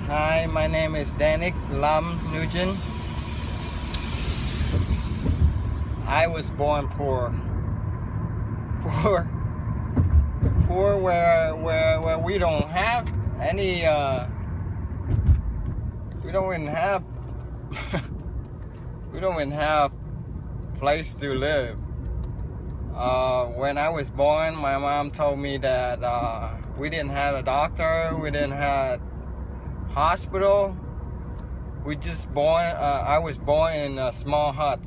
Hi, my name is Danik Lam Nugent. I was born poor. Poor where we don't have any, we don't even have, we don't even have place to live. When I was born, my mom told me that we didn't have a doctor, we didn't have hospital. We just born. I was born in a small hut,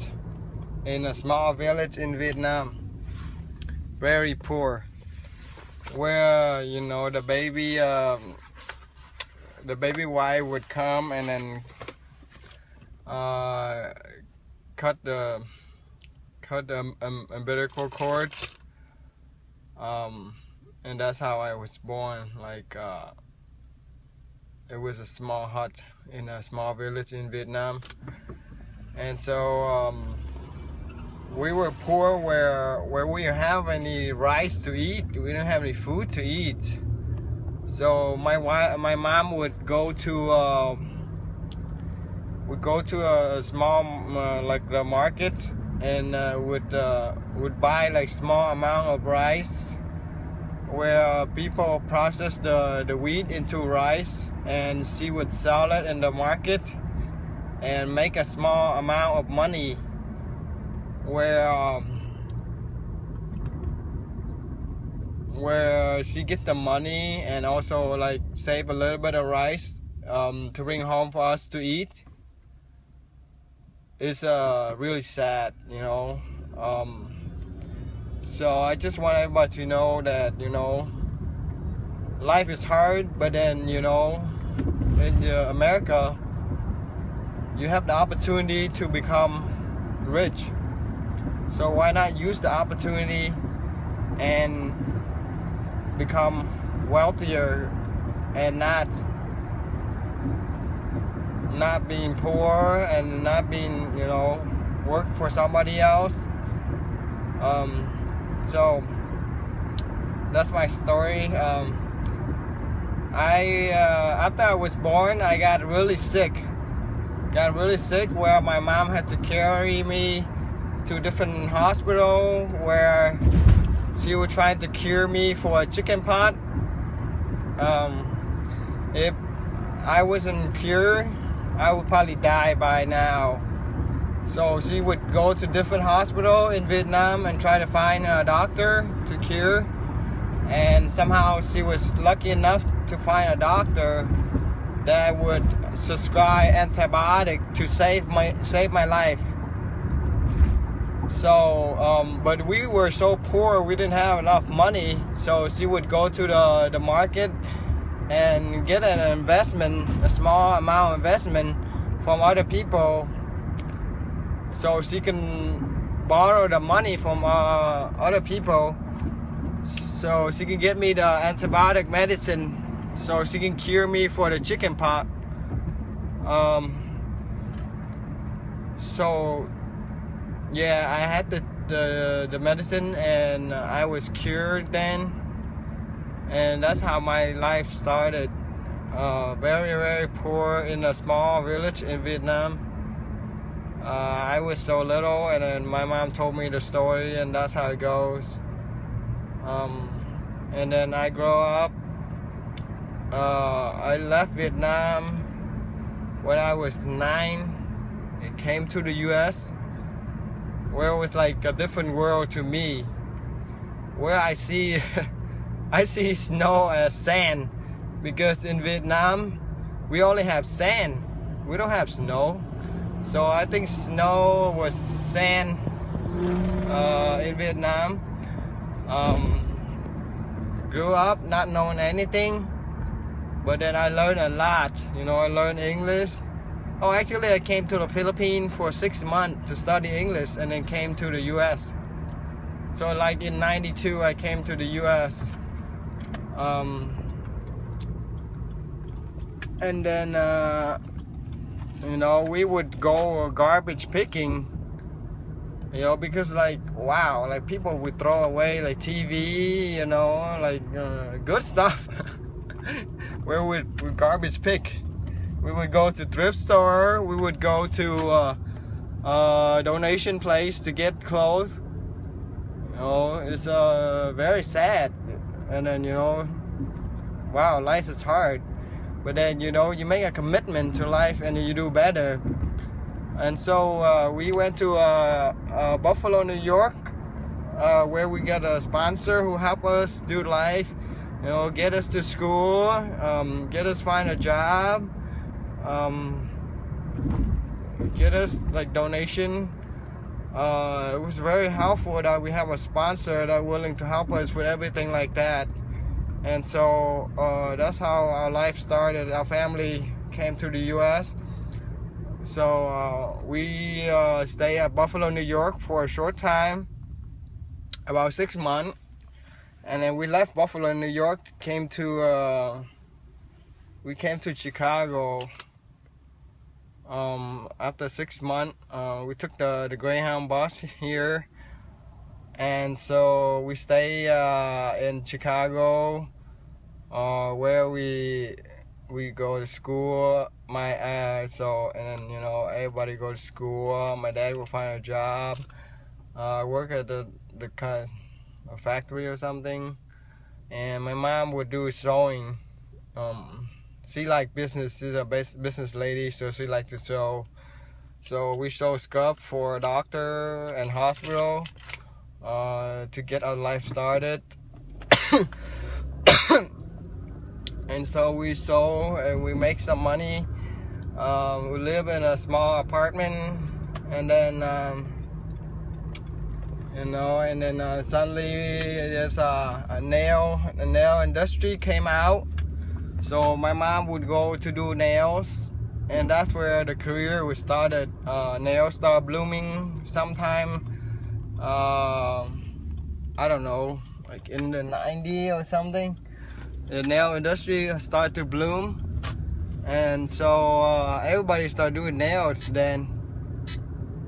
in a small village in Vietnam. Very poor, where the baby wife would come and then cut the umbilical cord, and that's how I was born. Like it was a small hut in a small village in Vietnam, and so we were poor where we didn't have any rice to eat. We didn't have any food to eat. So my mom would go to a small like the market, and would buy like small amount of rice, where people process the wheat into rice, and she would sell it in the market and make a small amount of money, where she get the money and also like save a little bit of rice to bring home for us to eat. It's really sad, so I just want everybody to know that life is hard, but then in America you have the opportunity to become rich. So why not use the opportunity and become wealthier, and not being poor, and not being work for somebody else. So that's my story. After I was born, I got really sick. Where my mom had to carry me to different hospital, where she was trying to cure me for a chicken pox. If I wasn't cured, I would probably die by now. So she would go to different hospital in Vietnam and try to find a doctor to cure. And somehow she was lucky enough to find a doctor that would prescribe antibiotic to save my life. So, but we were so poor, we didn't have enough money. So she would go to the market and get an investment, a small amount of investment from other people, so she can borrow the money from other people, so she can get me the antibiotic medicine, so she can cure me for the chicken pox. So yeah, I had the medicine, and I was cured then, and that's how my life started. Very, very poor in a small village in Vietnam. I was so little, and then my mom told me the story, and that's how it goes. And then I grew up. I left Vietnam when I was 9. It came to the US, where it was like a different world to me, where I see I see snow as sand, because in Vietnam we only have sand, we don't have snow. So I think snow was sand in Vietnam. Grew up not knowing anything, but then I learned a lot. I learned English. Oh, actually I came to the Philippines for 6 months to study English, and then came to the US. So like in '92 I came to the US. And then we would go garbage picking, because like, wow, like people would throw away like TV, like good stuff. where we garbage pick. We would go to thrift store. We would go to donation place to get clothes. You know, it's very sad. And then, you know, wow, life is hard. But then, you know, you make a commitment to life and you do better. And so we went to Buffalo, New York, where we got a sponsor who helped us do life, you know, get us to school, get us find a job, get us like donation. It was very helpful that we have a sponsor that willing to help us with everything like that. And so that's how our life started. Our family came to the US. So we stayed at Buffalo, New York for a short time, about 6 months. And then we left Buffalo, New York, we came to Chicago. After 6 months, we took the Greyhound bus here, and so we stay in Chicago, where we go to school. And then, you know, everybody go to school. My dad will find a job, work at a factory or something, and my mom would do sewing. She like business. She's a business lady, so she like to sew. So we sew scrub for a doctor and hospital to get our life started. And so we sew and we make some money. We live in a small apartment, and then you know, and then suddenly there's a nail industry came out. So my mom would go to do nails, and that's where the career was started. Nails start blooming sometime, I don't know, like in the 90s or something. The nail industry started to bloom, and so everybody started doing nails then.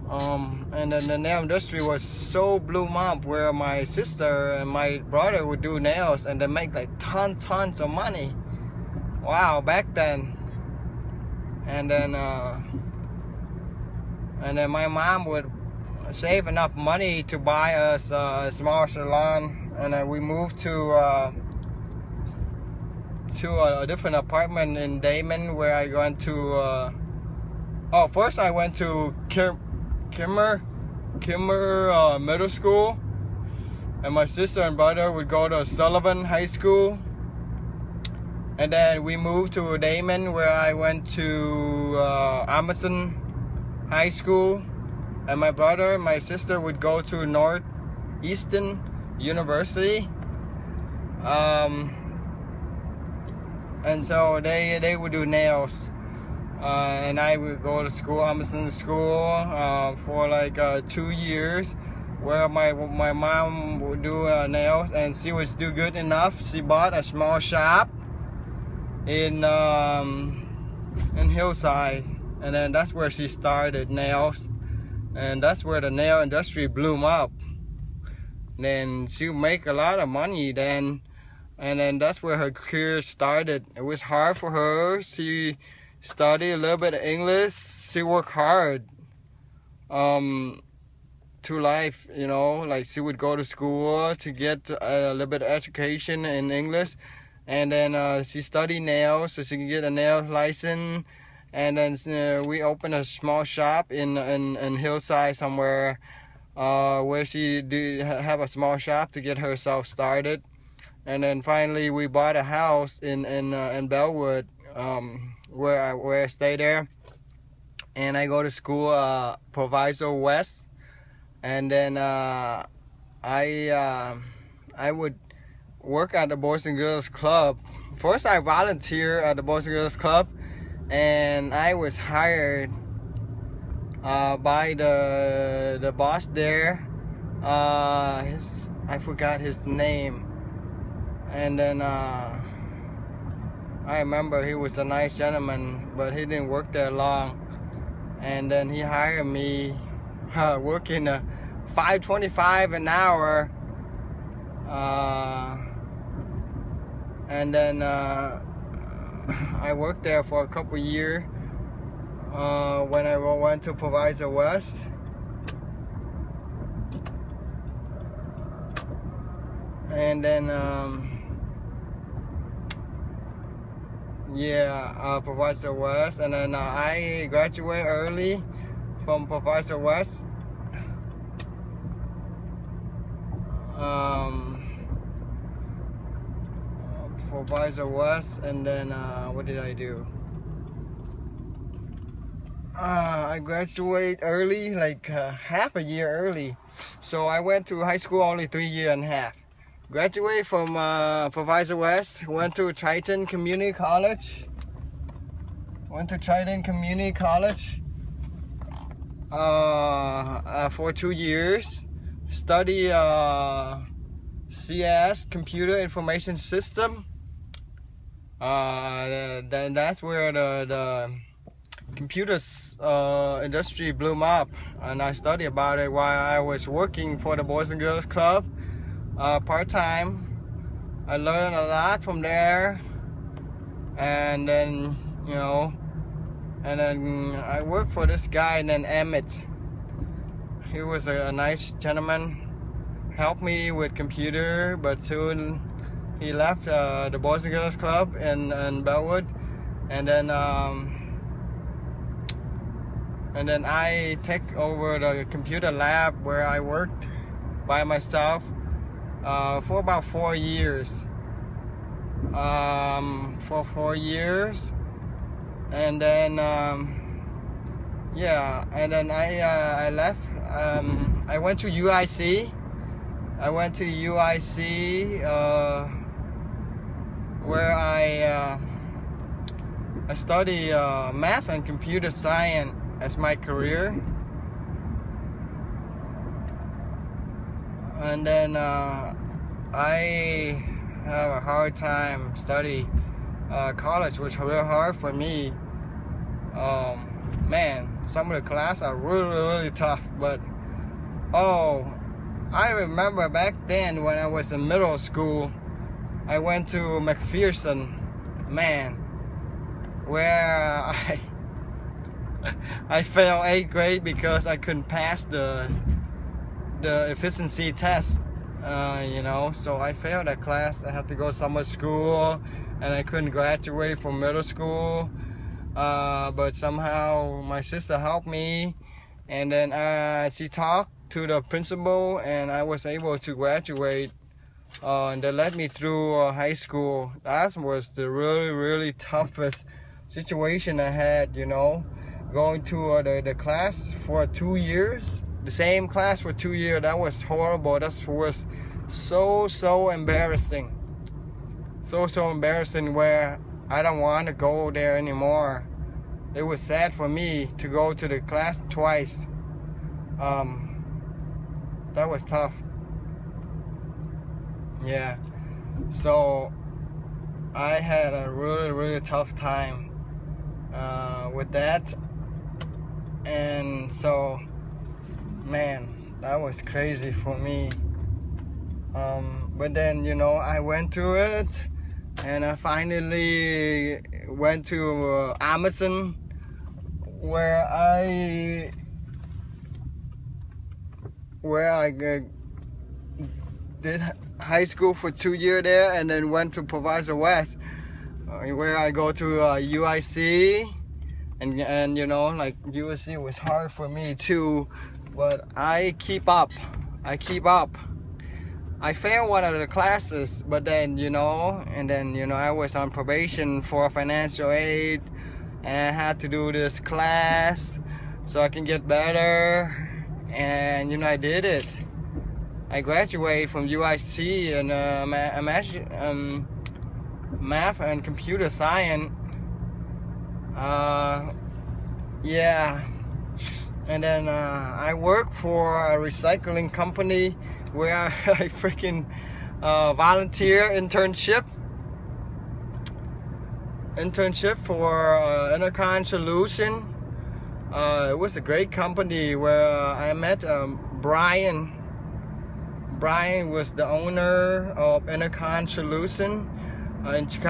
And then the nail industry was so bloom up, where my sister and my brother would do nails, and they make like tons of money. Wow, back then. And then my mom would save enough money to buy us a small salon, and then we moved to a different apartment in Damon, where I went to first I went to Kimmer Middle School, and my sister and brother would go to Sullivan High School. And then we moved to Damon, where I went to Emerson High School, and my brother and my sister would go to Northeastern University. And so they would do nails, and I would go to school, Emerson School, for like 2 years, where my mom would do nails, and she was do good enough. She bought a small shop in Hillside, and then that's where she started nails, and that's where the nail industry blew up. Then she would make a lot of money then, and then that's where her career started. It was hard for her. She studied a little bit of English. She worked hard to life, you know, like she would go to school to get a little bit of education in English. And then she studied nails so she could get a nails license. And then we opened a small shop in Hillside somewhere, where she did have a small shop to get herself started. And then finally we bought a house in Bellwood, where I stay there. And I go to school, Proviso West. And then I would work at the Boys and Girls Club. First I volunteered at the Boys and Girls Club, and I was hired by the boss there. I forgot his name. And then I remember he was a nice gentleman, but he didn't work there long. And then he hired me working $5.25 an hour and then I worked there for a couple years when I went to Proviso West. And then Proviso West, and then I graduated early from Proviso West. Proviso West, and then what did I do? I graduated early, like half a year early. So I went to high school only 3 years and a half. Graduated from Proviso West, went to Triton Community College. For 2 years. Study CS, Computer Information System. Then that's where the computer industry blew up, and I studied about it while I was working for the Boys and Girls Club part-time. I learned a lot from there, and then I worked for this guy named Emmett. He was a nice gentleman, helped me with computer, but soon he left the Boys and Girls Club in Bellwood, and then I take over the computer lab where I worked by myself for about 4 years. For 4 years, and then and then I left. I went to UIC. Where I study math and computer science as my career, and then I have a hard time study. College was real hard for me. Man, some of the classes are really tough, but I remember back then when I was in middle school, I went to McPherson, man, where I failed 8th grade because I couldn't pass the efficiency test, so I failed that class. I had to go summer school, and I couldn't graduate from middle school, but somehow my sister helped me, and then she talked to the principal, and I was able to graduate, and that led me through high school. That was the really toughest situation I had, going to the class for 2 years, the same class for 2 years. That was horrible. That was so embarrassing. So embarrassing, where I don't want to go there anymore. It was sad for me to go to the class twice. That was tough. Yeah, so I had a really tough time with that, and so, man, that was crazy for me. But then, I went through it, and I finally went to Amazon, where I did high school for 2 years there, and then went to Proviso West, where I go to UIC, and like UIC was hard for me too, but I keep up. I failed one of the classes, but then I was on probation for financial aid, and I had to do this class so I can get better, and I did it. I graduated from UIC in math and computer science. And then I work for a recycling company where I freaking volunteer internship for Enercon Solution. It was a great company where I met Brian. Brian was the owner of Enercon Solution. in Chicago.